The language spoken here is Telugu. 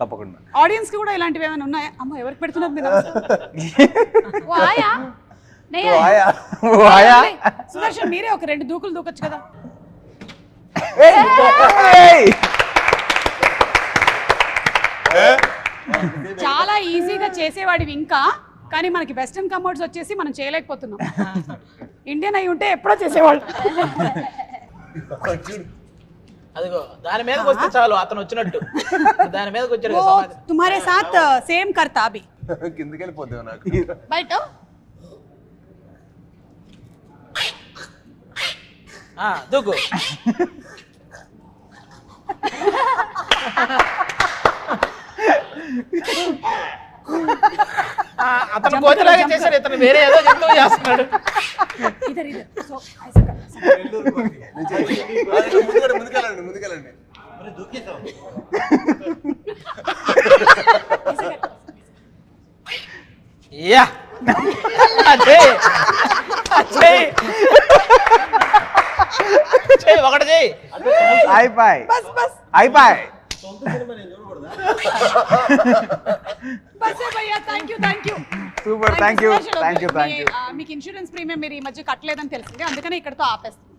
తప్పకుండా. ఆడియన్స్ కి కూడా ఇలాంటివి ఏమైనా ఉన్నాయా? అమ్మ ఎవరికి పెడుతున్నారు మీరు? ఓ ఆయా సుదర్శన్ మీరే ఒక 2 దూకులు దూకొచ్చు కదా. చాలా ఈజీగా చేసేవాడివి ఇంకా, కానీ మనకి వెస్టర్న్ కమోడ్స్ వచ్చేసి మనం చేయలేకపోతున్నాం. ఇండియన్ అయి ఉంటే ఎప్పుడో చేసేవాళ్ళు. అదిగో దాని మీదకి వస్తే చాలు, అతను వచ్చినట్టు దాని మీదకి వచ్చాడు. తుమ్హారే సాత్ సేమ్ కర్తా అభి. కిందకి వెళ్ళిపోతావు నాకు బయట దూకు. అతను కోచలాగా చేశాడు, ఇతను వేరే ఏదో జంతువు చేస్తున్నాడు. ముందుకెళ్ళండి. యా ఒకటి చెయ్యి. అయిపోయి సూపర్. Thank you. మీకు ఇన్సూరెన్స్ ప్రీమియం మీరు ఈ మధ్య కట్టలేదని తెలిసింది, అందుకని ఇక్కడతో ఆపేస్తాం.